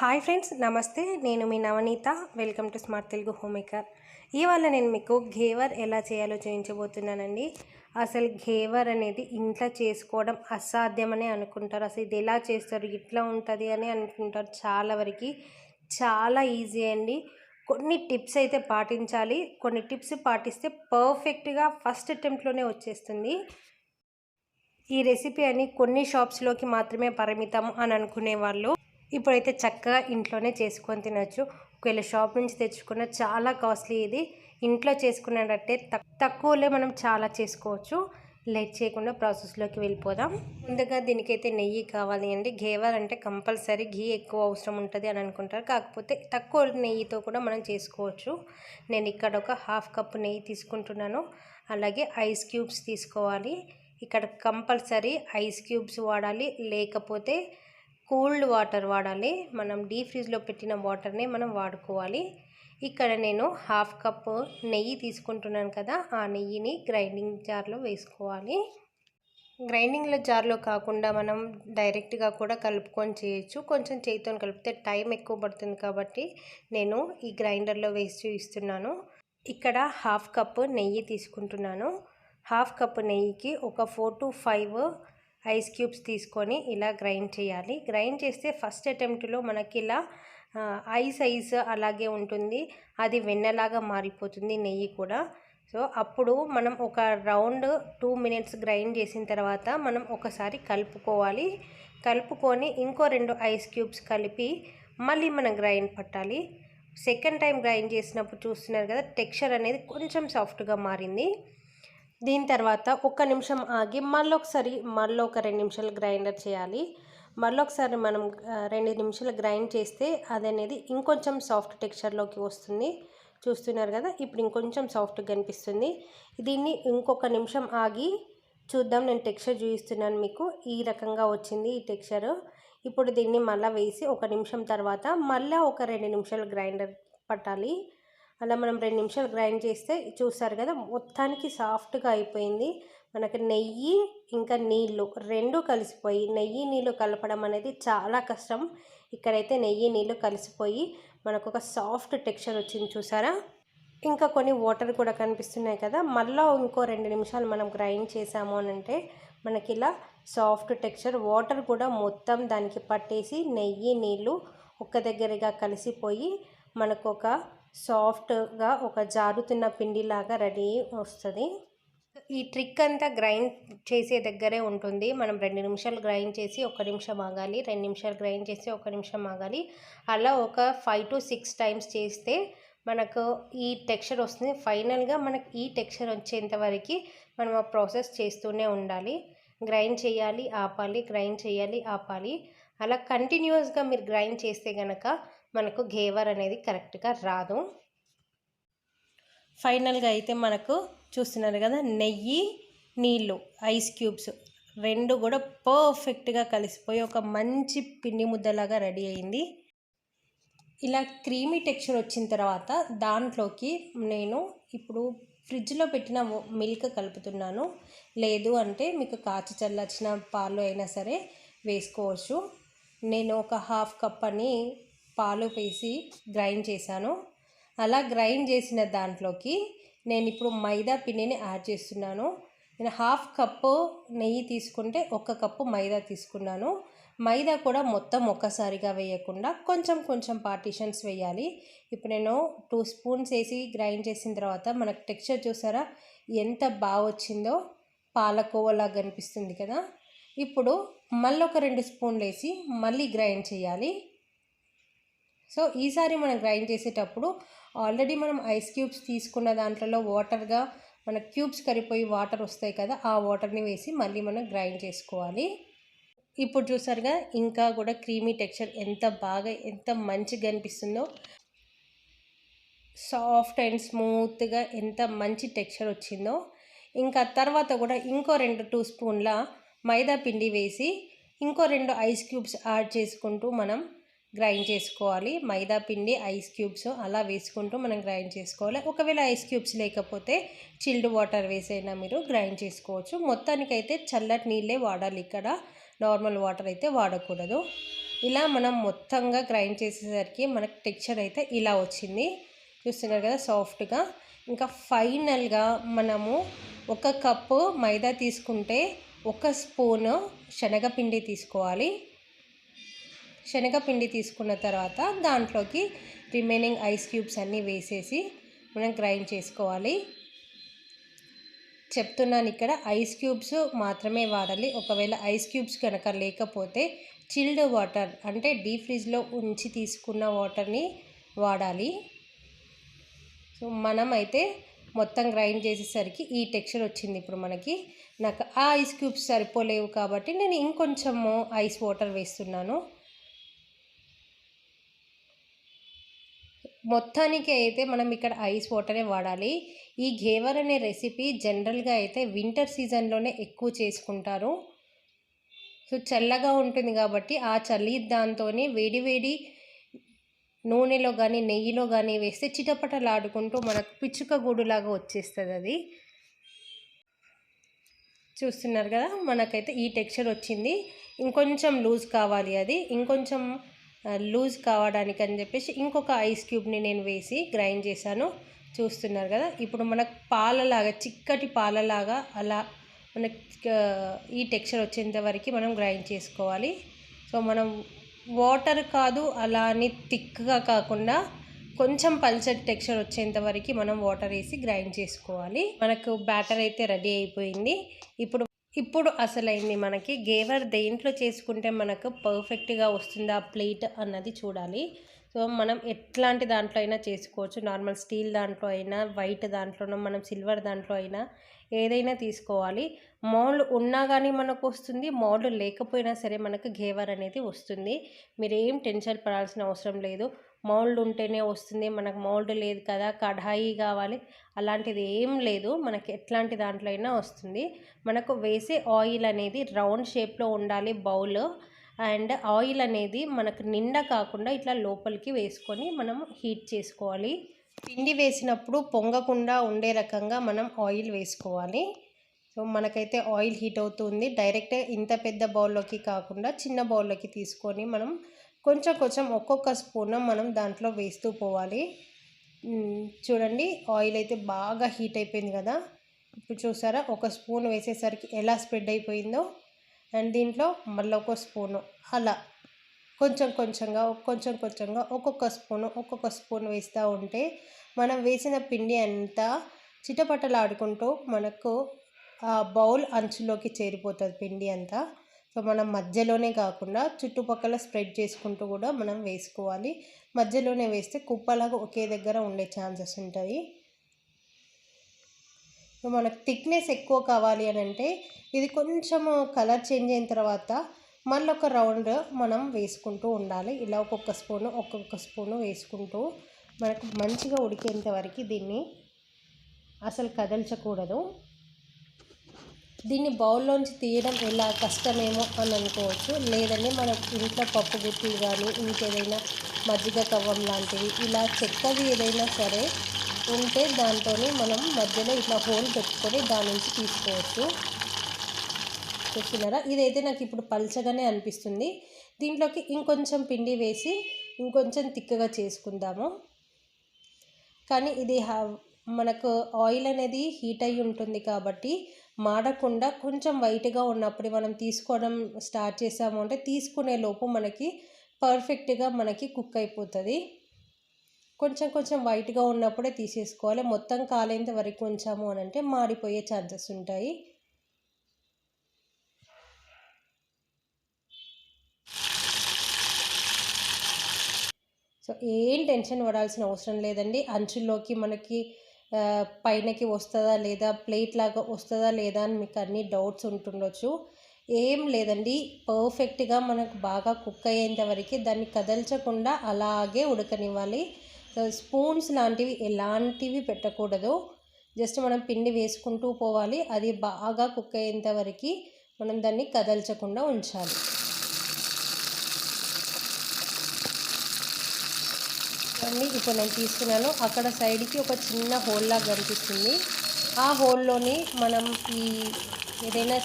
Hi friends, నమస్తే. నేను మీ Navaneetha. Welcome to smart Telugu home maker. ఇవాళ నేను మీకు ఘేవర్ ఎలా చేయాలో చూపించబోతున్నానండి. అసలు ఘేవర్ అనేది ఇంట్లో చేసుకోవడం అసాధ్యమని అనుకుంటారు. అసలు ఇది ఎలా చేస్తారు, ఇట్లా ఉంటుంది అని అనుకుంటారు. చాలా వరకు చాలా ఈజీ అండి. కొన్ని టిప్స్ అయితే పాటించాలి. కొన్ని టిప్స్ పాటిస్తే పర్ఫెక్ట్గా ఫస్ట్ అటెంప్ట్లోనే వచ్చేస్తుంది. ఈ రెసిపీ అని కొన్ని షాప్స్లోకి మాత్రమే పరిమితం అని అనుకునే వాళ్ళు ఇప్పుడైతే చక్కగా ఇంట్లోనే చేసుకొని తినచ్చు. ఒకవేళ షాప్ నుంచి తెచ్చుకున్న చాలా కాస్ట్లీ. ఇది ఇంట్లో చేసుకున్నట్టే తక్కువలో మనం చాలా చేసుకోవచ్చు. లేట్ చేయకుండా ప్రాసెస్లోకి వెళ్ళిపోదాం. ముందుగా దీనికైతే నెయ్యి కావాలి అండి. ఘేవర్ అంటే కంపల్సరీ ఘీ ఎక్కువ అవసరం ఉంటుంది అని అనుకుంటారు. కాకపోతే తక్కువ నెయ్యితో కూడా మనం చేసుకోవచ్చు. నేను ఇక్కడ ఒక హాఫ్ కప్పు నెయ్యి తీసుకుంటున్నాను. అలాగే ఐస్ క్యూబ్స్ తీసుకోవాలి. ఇక్కడ కంపల్సరీ ఐస్ క్యూబ్స్ వాడాలి, లేకపోతే కూల్డ్ వాటర్ వాడాలి. మనం డీప్ ఫ్రిడ్జ్లో పెట్టిన వాటర్నే మనం వాడుకోవాలి. ఇక్కడ నేను హాఫ్ కప్ నెయ్యి తీసుకుంటున్నాను కదా, ఆ నెయ్యిని గ్రైండింగ్ జార్లో వేసుకోవాలి. గ్రైండింగ్లో జార్లో కాకుండా మనం డైరెక్ట్గా కూడా కలుపుకొని చేయొచ్చు. కొంచెం చేతితో కలిపితే టైం ఎక్కువ పడుతుంది కాబట్టి నేను ఈ గ్రైండర్లో వేసి చూపిస్తున్నాను. ఇక్కడ హాఫ్ కప్ నెయ్యి తీసుకుంటున్నాను. హాఫ్ కప్ నెయ్యికి ఒక 4 to 5 ఐస్ క్యూబ్స్ తీసుకొని ఇలా గ్రైండ్ చేయాలి. గ్రైండ్ చేస్తే ఫస్ట్ అటెంప్ట్లో మనకి ఇలా ఐస్ అలాగే ఉంటుంది. అది వెన్నలాగా మారిపోతుంది నెయ్యి కూడా. సో అప్పుడు మనం ఒక రౌండ్ 2 minutes గ్రైండ్ చేసిన తర్వాత మనం ఒకసారి కలుపుకోవాలి. కలుపుకొని ఇంకో 2 ఐస్ క్యూబ్స్ కలిపి మళ్ళీ మనం గ్రైండ్ పట్టాలి. సెకండ్ టైం గ్రైండ్ చేసినప్పుడు చూస్తున్నారు కదా, టెక్స్చర్ అనేది కొంచెం సాఫ్ట్గా మారింది. దీని తర్వాత 1 నిమిషం ఆగి మళ్ళీ ఒక 2 నిమిషాలు గ్రైండర్ చేయాలి. మళ్ళీ ఒకసారి మనం 2 నిమిషాలు గ్రైండ్ చేస్తే అది అనేది ఇంకొంచెం సాఫ్ట్ టెక్స్చర్లోకి వస్తుంది. చూస్తున్నారు కదా, ఇప్పుడు ఇంకొంచెం సాఫ్ట్గా కనిపిస్తుంది. దీన్ని ఇంకొక నిమిషం ఆగి చూద్దాం. నేను టెక్స్చర్ చూపిస్తున్నాను మీకు. ఈ రకంగా వచ్చింది ఈ టెక్స్చర్. ఇప్పుడు దీన్ని మళ్ళీ వేసి 1 నిమిషం తర్వాత మళ్ళీ ఒక 2 నిమిషాలు గ్రైండర్ పట్టాలి. అలా మనం 2 నిమిషాలు గ్రైండ్ చేస్తే చూస్తారు కదా, మొత్తానికి సాఫ్ట్గా అయిపోయింది. మనకు నెయ్యి ఇంకా నీళ్ళు రెండు కలిసిపోయి, నెయ్యి నీళ్ళు కలపడం అనేది చాలా కష్టం. ఇక్కడైతే నెయ్యి నీళ్ళు కలిసిపోయి మనకు ఒక సాఫ్ట్ టెక్స్చర్ వచ్చింది చూసారా. ఇంకా కొన్ని వాటర్ కూడా కనిపిస్తున్నాయి కదా. మళ్ళీ ఇంకో 2 నిమిషాలు మనం గ్రైండ్ చేసాము అని అంటే మనకి ఇలా సాఫ్ట్ టెక్స్చర్, వాటర్ కూడా మొత్తం దానికి పట్టేసి నెయ్యి నీళ్ళు ఒక్క దగ్గరగా కలిసిపోయి మనకు ఒక సాఫ్ట్గా ఒక జారుతున్న పిండిలాగా రెడీ వస్తుంది. ఈ ట్రిక్ అంతా గ్రైండ్ చేసే దగ్గరే ఉంటుంది. మనం 2 నిమిషాలు గ్రైండ్ చేసి 1 నిమిషం ఆగాలి, 2 నిమిషాలు గ్రైండ్ చేసి 1 నిమిషం ఆగాలి. అలా ఒక 5 to 6 టైమ్స్ చేస్తే మనకు ఈ టెక్స్చర్ వస్తుంది. ఫైనల్గా మనకు ఈ టెక్స్చర్ వచ్చేంత వరకు మనం ఆ ప్రాసెస్ చేస్తూనే ఉండాలి. గ్రైండ్ చేయాలి, ఆపాలి, గ్రైండ్ చేయాలి, ఆపాలి. అలా కంటిన్యూస్గా మీరు గ్రైండ్ చేస్తే కనుక మనకు ఘేవర్ అనేది కరెక్ట్గా రాదు. ఫైనల్గా అయితే మనకు చూస్తున్నారు కదా, నెయ్యి నీళ్ళు ఐస్ క్యూబ్స్ రెండు కూడా పర్ఫెక్ట్గా కలిసిపోయి ఒక మంచి పిండి ముద్దలాగా రెడీ అయింది. ఇలా క్రీమీ టెక్స్చర్ వచ్చిన తర్వాత దాంట్లోకి నేను ఇప్పుడు ఫ్రిడ్జ్లో పెట్టిన మిల్క్ కలుపుతున్నాను. లేదు అంటే మీకు కాచి చల్లార్చిన పాలు అయినా సరే వేసుకోవచ్చు. నేను ఒక హాఫ్ కప్ అని పాలు వేసి గ్రైండ్ చేశాను. అలా గ్రైండ్ చేసిన దాంట్లోకి నేను ఇప్పుడు మైదా పిండిని యాడ్ చేస్తున్నాను. నేను హాఫ్ కప్పు నెయ్యి తీసుకుంటే 1 కప్పు మైదా తీసుకున్నాను. మైదా కూడా మొత్తం ఒక్కసారిగా వేయకుండా కొంచెం కొంచెం పార్టీషన్స్ వేయాలి. ఇప్పుడు నేను 2 స్పూన్స్ వేసి గ్రైండ్ చేసిన తర్వాత మనకు టెక్స్చర్ చూసారా ఎంత బాగా వచ్చిందో, పాలకోవలా కనిపిస్తుంది కదా. ఇప్పుడు మళ్ళీ ఒక 2 స్పూన్లు వేసి మళ్ళీ గ్రైండ్ చేయాలి. సో ఈసారి మనం గ్రైండ్ చేసేటప్పుడు ఆల్రెడీ మనం ఐస్ క్యూబ్స్ తీసుకున్న దాంట్లో వాటర్గా మన క్యూబ్స్ కరిగిపోయి వాటర్ వస్తాయి కదా, ఆ వాటర్ని వేసి మళ్ళీ మనం గ్రైండ్ చేసుకోవాలి. ఇప్పుడు చూసారుగా ఇంకా కూడా క్రీమీ టెక్స్చర్ ఎంత మంచిగా అనిపిస్తుందో, సాఫ్ట్ అండ్ స్మూత్గా ఎంత మంచి టెక్స్చర్ వచ్చిందో. ఇంకా తర్వాత కూడా ఇంకో 2 స్పూన్ల మైదా పిండి వేసి ఇంకో 2 ఐస్ క్యూబ్స్ యాడ్ చేసుకుంటూ మనం గ్రైండ్ చేసుకోవాలి. మైదా పిండి ఐస్ క్యూబ్స్ అలా వేసుకుంటూ మనం గ్రైండ్ చేసుకోవాలి. ఒకవేళ ఐస్ క్యూబ్స్ లేకపోతే చిల్డ్ వాటర్ వేసైనా మీరు గ్రైండ్ చేసుకోవచ్చు. మొత్తానికైతే చల్లటి నీళ్ళే వాడాలి. ఇక్కడ నార్మల్ వాటర్ అయితే వాడకూడదు. ఇలా మనం మొత్తంగా గ్రైండ్ చేసేసరికి మనకు టెక్స్చర్ అయితే ఇలా వచ్చింది, చూస్తున్నారు కదా సాఫ్ట్గా. ఇంకా ఫైనల్గా మనము 1 కప్పు మైదా తీసుకుంటే 1 స్పూను శనగపిండి తీసుకోవాలి. శనగపిండి తీసుకున్న తర్వాత దాంట్లోకి రిమైనింగ్ ఐస్ క్యూబ్స్ అన్నీ వేసేసి మనం గ్రైండ్ చేసుకోవాలి. చెప్తున్నాను, ఇక్కడ ఐస్ క్యూబ్స్ మాత్రమే వాడాలి. ఒకవేళ ఐస్ క్యూబ్స్ కనుక లేకపోతే చిల్డ్ వాటర్ అంటే డీప్ ఫ్రిడ్జ్లో ఉంచి తీసుకున్న వాటర్ని వాడాలి. సో మనమైతే మొత్తం గ్రైండ్ చేసేసరికి ఈ టెక్స్చర్ వచ్చింది. ఇప్పుడు మనకి నాకు ఆ ఐస్ క్యూబ్స్ సరిపోలేవు కాబట్టి నేను ఇంకొంచెము ఐస్ వాటర్ వేస్తున్నాను. మొత్తానికి అయితే మనం ఇక్కడ ఐస్ వాటరే వాడాలి. ఈ ఘేవర్ అనే రెసిపీ జనరల్గా అయితే వింటర్ సీజన్లోనే ఎక్కువ చేసుకుంటారు. సో చల్లగా ఉంటుంది కాబట్టి ఆ చలి దాంతో వేడి వేడి నూనెలో కానీ నెయ్యిలో కానీ వేస్తే చిటపటలాడుకుంటూ మనకు పిచ్చుక గూడులాగా వచ్చేస్తుంది అది. చూస్తున్నారు కదా, మనకైతే ఈ టెక్స్చర్ వచ్చింది. ఇంకొంచెం లూజ్ కావాలి, అది ఇంకొంచెం లూజ్ కావడానికి అని చెప్పేసి ఇంకొక ఐస్ క్యూబ్ని నేను వేసి గ్రైండ్ చేశాను. చూస్తున్నారు కదా, ఇప్పుడు మనకు పాలలాగా చిక్కటి పాలలాగా అలా మనకి ఈ టెక్స్చర్ వచ్చేంత వరకు మనం గ్రైండ్ చేసుకోవాలి. సో మనం వాటర్ కాదు అలా అని థిక్గా కాకుండా కొంచెం పల్చటి టెక్స్చర్ వచ్చేంత వరకు మనం వాటర్ వేసి గ్రైండ్ చేసుకోవాలి. మనకు బ్యాటర్ అయితే రెడీ అయిపోయింది. ఇప్పుడు అసలైంది మనకి ఘేవర్ దేంట్లో చేసుకుంటే మనకు పర్ఫెక్ట్గా వస్తుందా ప్లేట్ అన్నది చూడాలి. సో మనం ఎట్లాంటి దాంట్లో అయినా చేసుకోవచ్చు. నార్మల్ స్టీల్ దాంట్లో అయినా, వైట్ దాంట్లోనో, మనం సిల్వర్ దాంట్లో అయినా ఏదైనా తీసుకోవాలి. మౌల్డ్ ఉన్నా కానీ మనకు వస్తుంది, మౌల్డ్ లేకపోయినా సరే మనకు ఘేవర్ అనేది వస్తుంది. మీరు ఏం టెన్షన్ పడాల్సిన అవసరం లేదు. మౌల్డ్ ఉంటేనే వస్తుంది, మనకు మౌల్డ్ లేదు కదా కడాయి కావాలి అలాంటిది ఏం లేదు. మనకి ఎట్లాంటి దాంట్లో అయినా వస్తుంది. మనకు వేసే ఆయిల్ అనేది రౌండ్ షేప్లో ఉండాలి బౌల్. అండ్ ఆయిల్ అనేది మనకు నిండా కాకుండా ఇట్లా లోపలికి వేసుకొని మనం హీట్ చేసుకోవాలి. పిండి వేసినప్పుడు పొంగకుండా ఉండే రకంగా మనం ఆయిల్ వేసుకోవాలి. సో మనకైతే ఆయిల్ హీట్ అవుతుంది. డైరెక్ట్ ఇంత పెద్ద బౌల్లోకి కాకుండా చిన్న బౌల్లోకి తీసుకొని మనం కొంచెం కొంచెం ఒక్కొక్క స్పూన్ మనం దాంట్లో వేస్తూ పోవాలి. చూడండి, ఆయిల్ అయితే బాగా హీట్ అయిపోయింది కదా. ఇప్పుడు చూసారా, 1 స్పూన్ వేసేసరికి ఎలా స్ప్రెడ్ అయిపోయిందో. అండ్ దీంట్లో మళ్ళీ 1 స్పూను అలా కొంచెం కొంచెంగా ఒక్కొక్క స్పూన్ వేస్తూ ఉంటే మనం వేసిన పిండి అంతా చిటపటలాడుకుంటూ మనకు ఆ బౌల్ అంచులోకి చేరిపోతుంది పిండి అంతా. సో మనం మధ్యలోనే కాకుండా చుట్టుపక్కల స్ప్రెడ్ చేసుకుంటూ కూడా మనం వేసుకోవాలి. మధ్యలోనే వేస్తే కుప్పలాగా ఒకే దగ్గర ఉండే ఛాన్సెస్ ఉంటాయి. సో మనకు థిక్నెస్ ఎక్కువ కావాలి అని అంటే ఇది కొంచెం కలర్ చేంజ్ అయిన తర్వాత మళ్ళీ ఒక రౌండ్ మనం వేసుకుంటూ ఉండాలి. ఇలా ఒక్కొక్క స్పూను వేసుకుంటూ మనకు మంచిగా ఉడికేంత వరకు దీన్ని అసలు కదల్చకూడదు. దీన్ని బౌల్లోంచి తీయడం ఎలా కష్టమేమో అని అనుకోవచ్చు. లేదంటే మనం ఇంట్లో పప్పు గుత్తులు కానీ ఇంకేదైనా మజ్జిగ కవ్వం లాంటివి ఇలా చెక్కది ఏదైనా సరే ఉంటే దాంతో మనం మధ్యలో ఇట్లా హోల్ పెట్టుకొని దాని నుంచి తీసుకోవచ్చు. చూస్తున్నారా, ఇదైతే నాకు ఇప్పుడు పల్చగానే అనిపిస్తుంది. దీంట్లోకి ఇంకొంచెం పిండి వేసి ఇంకొంచెం తిక్కగా చేసుకుందాము. కానీ ఇది మనకు ఆయిల్ అనేది హీట్ అయ్యి ఉంటుంది కాబట్టి మాడకుండా కొంచెం వైట్గా ఉన్నప్పుడు మనం తీసుకోవడం స్టార్ట్ చేసాము అంటే తీసుకునే లోపు మనకి పర్ఫెక్ట్గా మనకి కుక్ అయిపోతుంది. కొంచెం కొంచెం వైట్గా ఉన్నప్పుడే తీసేసుకోవాలి. మొత్తం కాలేంత వరకు ఉంచాము అని అంటే మాడిపోయే ఛాన్సెస్ ఉంటాయి. సో ఏం టెన్షన్ పడాల్సిన అవసరం లేదండి. అంచుల్లోకి మనకి పైనకి వస్తుందా లేదా, ప్లేట్ లాగా వస్తుందా లేదా అని మీకు అన్ని డౌట్స్ ఉంటుండొచ్చు. ఏం లేదండి, పర్ఫెక్ట్గా మనకు బాగా కుక్ అయ్యేంత వరకు దాన్ని కదల్చకుండా అలాగే ఉడకనివ్వాలి. స్పూన్స్ లాంటివి ఎలాంటివి పెట్టకూడదు. జస్ట్ మనం పిండి వేసుకుంటూ పోవాలి. అది బాగా కుక్ అయ్యేంత వరకు మనం దాన్ని కదల్చకుండా ఉంచాలి. అన్నీ ఇప్పుడు నేను తీసుకున్నాను. అక్కడ సైడ్కి ఒక చిన్న హోల్ లాగా కనిపిస్తుంది. ఆ హోల్లోని మనం ఈ ఏదైనా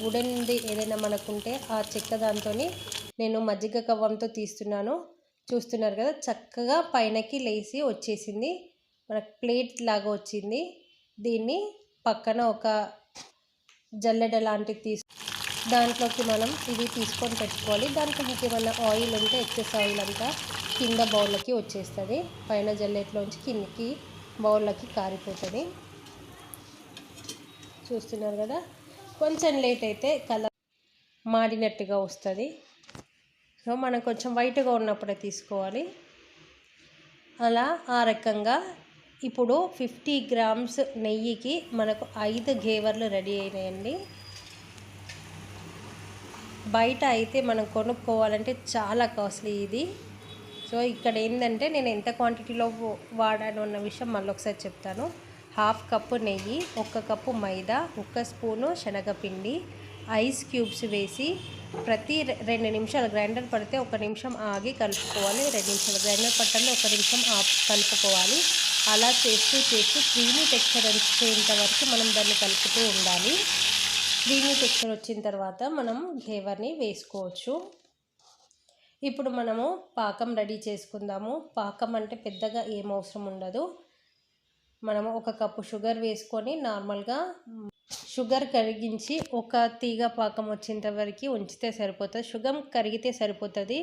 వుడెన్ది ఏదైనా మనకుంటే ఆ చెక్క దాంతో నేను మజ్జిగ కవ్వంతో తీస్తున్నాను. చూస్తున్నారు కదా, చక్కగా పైనకి లేసి వచ్చేసింది, మనకు ప్లేట్ లాగా వచ్చింది. దీన్ని పక్కన ఒక జల్లెడ లాంటిది దాంట్లోకి మనం ఇది తీసుకొని పెట్టుకోవాలి. దాంట్లో ఇంకేమైనా ఆయిల్ ఉంటే ఎక్సెస్ ఆయిల్ అంతా కింద బౌల్లోకి వచ్చేస్తుంది, పైన జల్లెట్లోంచి కిందికి బౌల్లోకి కారిపోతుంది. చూస్తున్నారు కదా, కొంచెం లేట్ అయితే కలర్ మాడినట్టుగా వస్తుంది. సో మనం కొంచెం వైట్గా ఉన్నప్పుడే తీసుకోవాలి. అలా ఆ రకంగా ఇప్పుడు 50 గ్రామ్స్ నెయ్యికి మనకు 5 ఘేవర్లు రెడీ అయినాయండి. బయట అయితే మనం కొనుక్కోవాలంటే చాలా కాస్ట్లీ ఇది. సో ఇక్కడ ఏంటంటే నేను ఎంత క్వాంటిటీలో వాడాను అన్న విషయం మళ్ళీ ఒకసారి చెప్తాను. 1/2 కప్పు నెయ్యి, 1 కప్పు మైదా, 1 స్పూను శనగపిండి, ఐస్ క్యూబ్స్ వేసి ప్రతి 2 నిమిషాలు గ్రైండర్ పడితే 1 నిమిషం ఆగి కలుపుకోవాలి. 2 నిమిషాలు గ్రైండర్ పట్టండి, 1 నిమిషం కలుపుకోవాలి. అలా చేస్తూ క్రీమీ టెక్స్చర్ వచ్చేంత వరకు మనం దాన్ని కలుపుతూ ఉండాలి. క్రీమీ టెక్స్చర్ వచ్చిన తర్వాత మనం ఘేవర్ని వేసుకోవచ్చు. ఇప్పుడు మనము పాకం రెడీ చేసుకుందాము. పాకం అంటే పెద్దగా ఏం అవసరం ఉండదు. మనము 1 కప్పు షుగర్ వేసుకొని నార్మల్గా షుగర్ కరిగించి ఒక తీగ పాకం వచ్చేంత వరకు ఉంచితే సరిపోతుంది. షుగర్ కరిగితే సరిపోతుంది,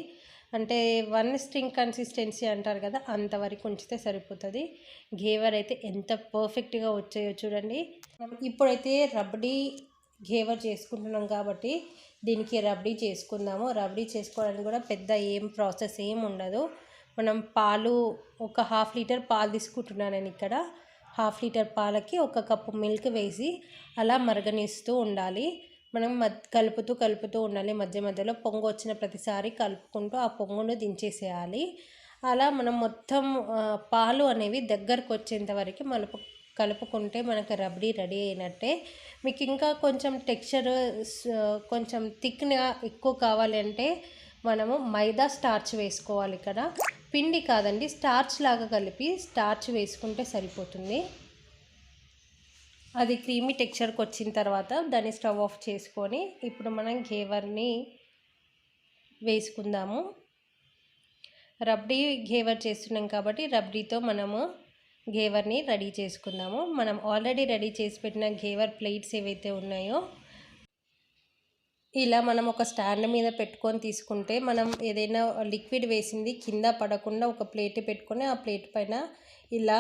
అంటే 1 స్ట్రింగ్ కన్సిస్టెన్సీ అంటారు కదా, అంతవరకు ఉంచితే సరిపోతుంది. ఘేవర్ అయితే ఎంత పర్ఫెక్ట్గా వచ్చాయో చూడండి. ఇప్పుడైతే రబ్డీ ఘేవర్ చేసుకుంటున్నాం కాబట్టి దీనికి రబ్డీ చేసుకుందాము. రబ్డీ చేసుకోవడానికి కూడా పెద్ద ఏం ప్రాసెస్ ఏం ఉండదు. మనం పాలు ఒక 1/2 లీటర్ పాలు తీసుకుంటున్నాను నేను ఇక్కడ. 1/2 లీటర్ పాలకి 1 కప్పు మిల్క్ వేసి అలా మరగనిస్తూ ఉండాలి. మనం కలుపుతూ ఉండాలి. మధ్య మధ్యలో పొంగు వచ్చిన ప్రతిసారి కలుపుకుంటూ ఆ పొంగును దించేసేయాలి. అలా మనం మొత్తం పాలు అనేవి దగ్గరకు వచ్చేంత వరకు కలుపుకుంటే మనకు రబ్డీ రెడీ అయినట్టే. మీకు ఇంకా కొంచెం టెక్స్చర్ కొంచెం థిక్గా ఎక్కువ కావాలంటే మనము మైదా స్టార్చ్ వేసుకోవాలి. ఇక్కడ పిండి కాదండి, స్టార్చ్ లాగా కలిపి స్టార్చ్ వేసుకుంటే సరిపోతుంది. అది క్రీమీ టెక్స్చర్కి వచ్చిన తర్వాత దాన్ని స్టవ్ ఆఫ్ చేసుకొని ఇప్పుడు మనం ఘేవర్ని వేసుకుందాము. రబ్డీ ఘేవర్ చేస్తున్నాం కాబట్టి రబ్డీతో మనము ఘేవర్ని రెడీ చేసుకుందాము. మనం ఆల్రెడీ రెడీ చేసి పెట్టిన ఘేవర్ ప్లేట్స్ ఏవైతే ఉన్నాయో ఇలా మనం ఒక స్టాండ్ మీద పెట్టుకొని తీసుకుంటే మనం ఏదైనా లిక్విడ్ వేసింది కింద పడకుండా ఒక ప్లేట్ పెట్టుకొని ఆ ప్లేట్ పైన ఇలా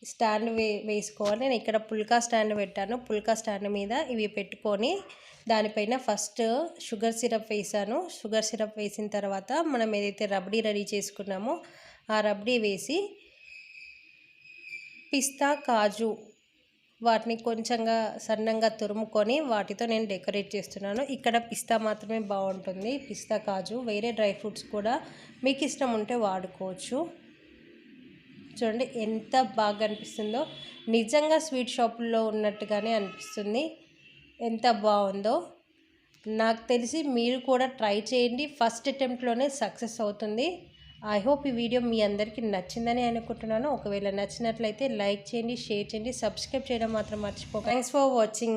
స్టాండ్ వేసుకోవాలి. నేను ఇక్కడ పుల్కా స్టాండ్ పెట్టాను. పుల్కా స్టాండ్ మీద ఇవి పెట్టుకొని దానిపైన ఫస్ట్ షుగర్ సిరప్ వేసాను. షుగర్ సిరప్ వేసిన తర్వాత మనం ఏదైతే రబ్డీ రెడీ చేసుకున్నామో ఆ రబ్డీ వేసి పిస్తా, కాజు వాటిని కొంచెంగా సన్నంగా తురుముకొని వాటితో నేను డెకరేట్ చేస్తున్నాను. ఇక్కడ పిస్తా మాత్రమే బాగుంటుంది, పిస్తా కాజు వేరే డ్రై ఫ్రూట్స్ కూడా మీకు ఇష్టం ఉంటే వాడుకోవచ్చు. చూడండి ఎంత బాగా అనిపిస్తుందో, నిజంగా స్వీట్ షాపుల్లో ఉన్నట్టుగానే అనిపిస్తుంది. ఎంత బాగుందో నాకు తెలిసి మీరు కూడా ట్రై చేయండి. ఫస్ట్ అటెంప్ట్లోనే సక్సెస్ అవుతుంది. ఐ హోప్ ఈ వీడియో మీ అందరికీ నచ్చిందని అనుకుంటున్నాను. ఒకవేళ నచ్చినట్లయితే లైక్ చేయండి, షేర్ చేయండి, సబ్స్క్రైబ్ చేయడం మాత్రం మర్చిపోకండి. Thanks for watching.